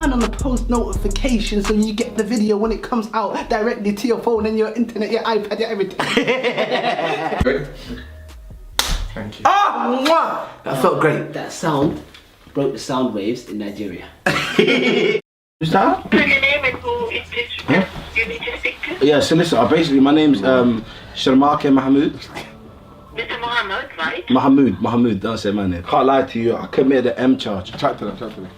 And on the post notification so you get the video when it comes out directly to your phone and your internet, your iPad, your everything. Thank you. Ah! That felt great. That sound broke the sound waves in Nigeria. Who's that? Your name and who is this? You need to speak to? Yeah, solicitor. Basically, my name's Sharmake Mahmood. Mr. Muhammad, right? Mahmood, don't say my name. Can't lie to you, I committed an M charge. Chat to them.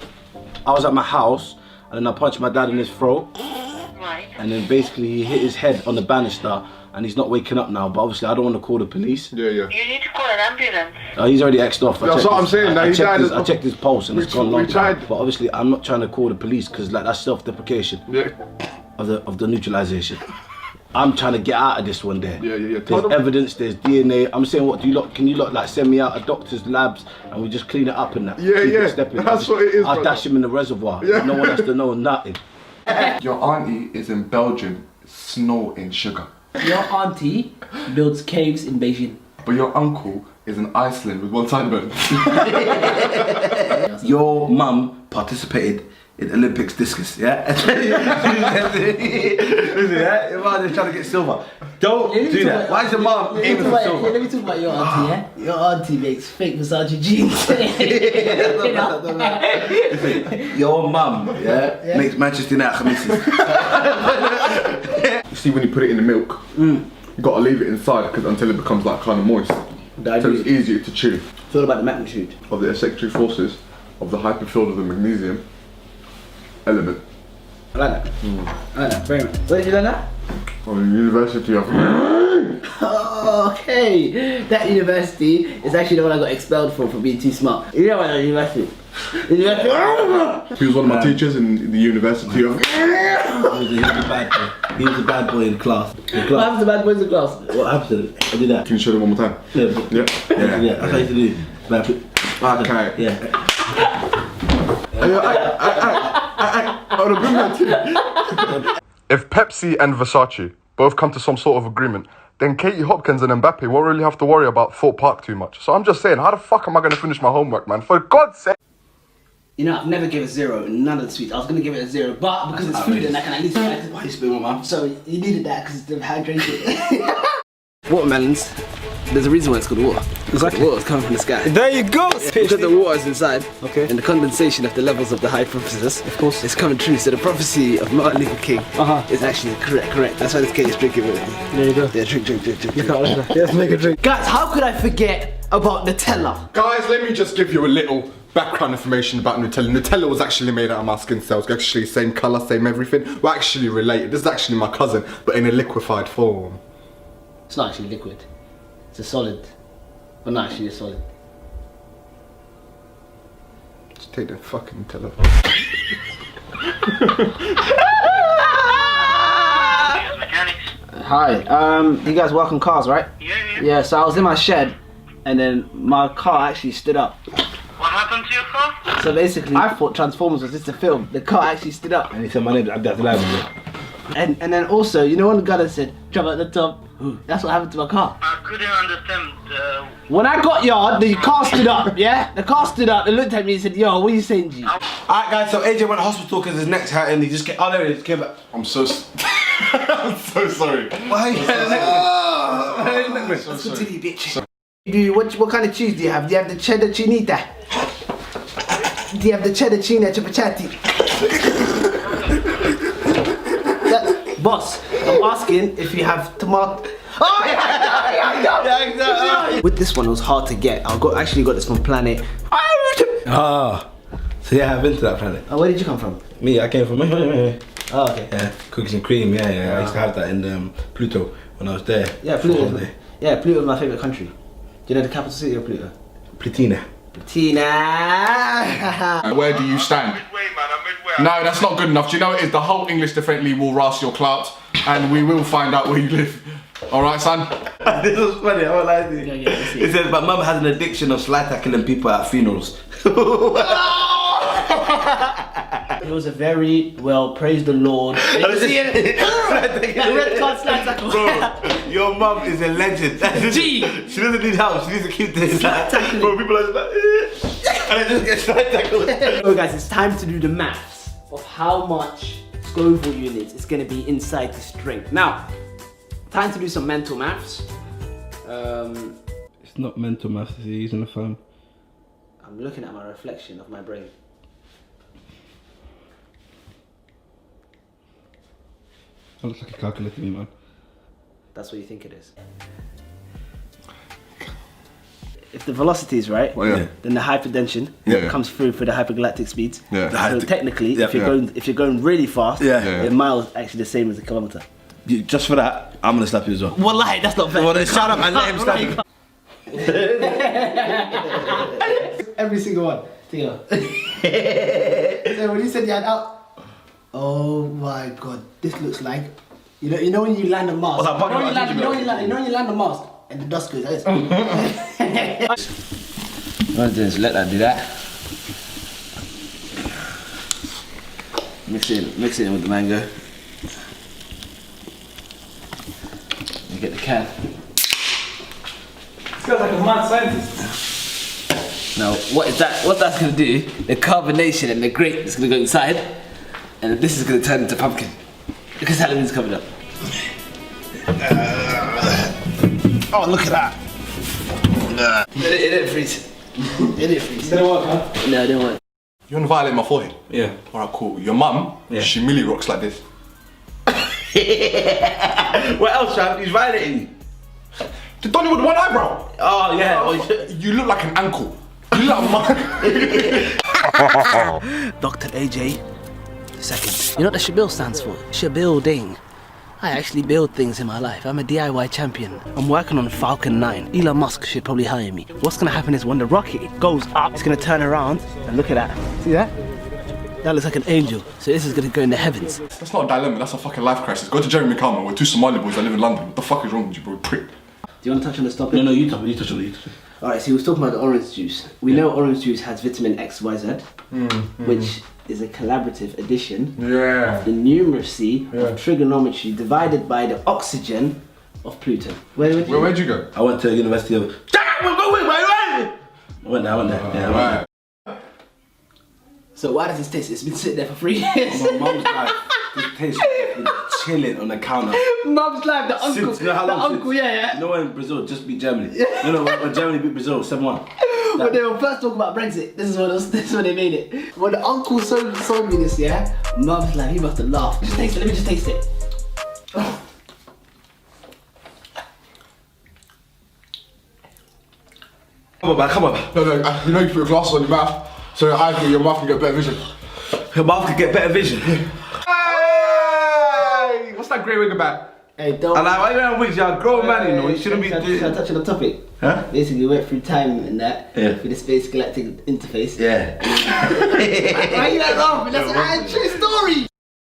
I was at my house and then I punched my dad in his throat. Right. And then basically he hit his head on the banister and he's not waking up now, but obviously I don't want to call the police. Yeah. You need to call an ambulance. He's already X'd off. That's what I'm saying. I checked his pulse and it's gone long. We tried. But obviously I'm not trying to call the police because like that's self-deprecation of the neutralization. I'm trying to get out of this one day. Yeah. There's evidence, there's DNA. I'm saying, what do you lot? Can you lot like send me out a doctor's labs and we just clean it up and that? Yeah. That's what it is. I'll dash him in the reservoir. Yeah. No one has to know nothing. Your auntie is in Belgium snorting sugar. Your auntie builds caves in Beijing. But your uncle is in Iceland with one sideburn. Your mum participated in Olympics discus, yeah? Listen, yeah? Your mum is trying to get silver. Don't do that. Why is your mum aiming for silver? Let me talk about your auntie, yeah? Your auntie makes fake Versace jeans. Listen, your mum, yeah, makes Manchester United khamisis. You see when you put it in the milk, you gotta leave it inside until it becomes like kind of moist. So it's easier to chew. It's all about the magnitude. Of the secondary forces of the hyperfield of the magnesium element. I like that. I like that very much. Where did you learn that? On the University of... Oh, okay. That university is actually the one I got expelled for being too smart. You know what that university? He was one of my teachers in the University of... He was a bad boy in class. What happens to bad boys in class? What happened to him? I did that. Can you show them one more time? Yeah. Yeah. That's how I used to do. Okay. Yeah. If Pepsi and Versace both come to some sort of agreement, then Katie Hopkins and Mbappe won't really have to worry about Thorpe Park too much. So I'm just saying, how the fuck am I going to finish my homework, man? For God's sake! You know, I've never given a 0 in none of the sweets. I was going to give it a 0, but because it's food and I can at least... Why you spit my mouth? So you needed that because it's the hydration. Watermelons. There's a reason why it's called water. Exactly. The water's coming from the sky. There you go! Because the water is inside, okay, and the condensation of the levels of the hypothesis, of course, is coming true. So the prophecy of Martin Luther King is actually correct. That's why this kid is drinking with it. There you go. Yeah, drink. Let's make a drink. Guys, how could I forget about Nutella? Guys, let me just give you a little background information about Nutella. Nutella was actually made out of my skin cells. Actually, same colour, same everything. We're actually related. This is actually my cousin, but in a liquefied form. It's not actually liquid. It's a solid. But not actually a solid. Just take the fucking Nutella. Hi, you guys work on cars, right? Yeah, so I was in my shed, and then my car actually stood up. What happened to your car? So basically, I thought Transformers was just a film. The car actually stood up. And he said my name, that's live. And then also, you know when the guy that said, jump at the top? That's what happened to my car. I couldn't understand. When I got yard, the car stood up, yeah? The car stood up and looked at me and said, yo, what are you saying, G? Alright guys, so AJ went to hospital because his neck's hurt and he just came, oh there it is, came back. I'm so I'm so sorry. Why are you necklace? Let's continue, bitch. What kind of cheese do you have? Do you have the cheddar chinita? Do you have the cheddar china chapachati? Boss, I'm asking if you have tomato. Oh yeah! With this one, it was hard to get. Actually got this from Planet. Ah, so yeah, I've been to that planet. Oh, where did you come from? Me, I came from Oh, okay. yeah, cookies and cream. Yeah. I used to have that in Pluto when I was there. Yeah, Pluto. Yeah, Pluto is my favorite country. Do you know the capital city of Pluto? Platina. Where do you stand? No, that's not good enough. Do you know what it is? The whole English Defending will ras your clout, and we will find out where you live. Alright, son? This was funny, I won't lie to you. It says, my mum has an addiction of slide tackling people at funerals. It was a very well, praise the Lord. You see it? The red card slide tackle. Bro, your mum is a legend. G. She doesn't need help, she needs to keep this. Slide tackling. Bro, people are just like, And it just gets slide tackled. So guys, it's time to do the maths of how much Scoville units is going to be inside this drink. Now, time to do some mental maths. It's not mental maths, it's using the phone. I'm looking at my reflection of my brain. That looks like a calculator to me, man. That's what you think it is. If the velocity is right, then the hypertension comes through for the hypergalactic speeds. So technically, if you're going really fast, the mile is actually the same as a kilometer. Just for that, I'm gonna slap you as well. Wallahi, that's not fair. Well, then shut up and let him slap you. Every single one. So when you said you had out, oh my god, this looks like, you know when you land on Mars. You know when you land on Mars and the dust goes like this. Just let that do that. Mix it in with the mango. You get the can. This guy's like a mad scientist. Now, what's that's gonna do, the carbonation and the grape is gonna go inside, and this is gonna turn into pumpkin. Because Halloween's coming up. Oh, look at that. It didn't freeze. It didn't freeze. Didn't work, huh? No, it didn't work. You wanna violate my forehead? Yeah. Alright, cool. Your mum, she milli rocks like this. What else, Trav? He's violating you. The Donny with one eyebrow. Oh, yeah. You look like an ankle. You look like Dr. AJ II. You know what the Shabeel stands for? Shabuilding. I actually build things in my life. I'm a DIY champion. I'm working on Falcon 9. Elon Musk should probably hire me. What's gonna happen is when the rocket goes up, it's gonna turn around and look at that. See that? That looks like an angel. So this is gonna go in the heavens. That's not a dilemma, that's a fucking life crisis. Go to Jeremy Carmen, we're two Somali boys that live in London. What the fuck is wrong with you, bro? Prick. Do you want to touch on this topic? No, you touch on it. Alright, so he was talking about the orange juice. We know orange juice has vitamin XYZ, which is a collaborative addition of the numeracy of trigonometry divided by the oxygen of Pluto. Where'd you go? I went to the University of... I went there. Yeah, So why does this taste? It's been sitting there for 3 years. My mum's life, this tastes chilling on the counter. Mum's life, the uncle, Since, you know how long uncle, since? yeah. You know when Brazil just beat Germany? When Germany beat Brazil 7-1. When they were first talking about Brexit, this is when they made it. When the uncle told me this, Mum's like, he must have laughed. Just taste it, let me just taste it. Come on. No, you know you put your glasses on your mouth, so your mouth can get better vision. Your mouth could get better vision. Hey! What's that grey wig about? Hey, don't. And like, why you wearing wigs? You're a grown man, you know. You shouldn't be doing. Should I touch on the topic? Huh? Basically, we went through time and that for the space galactic interface. Yeah. Why are you like laughing? That's a true story.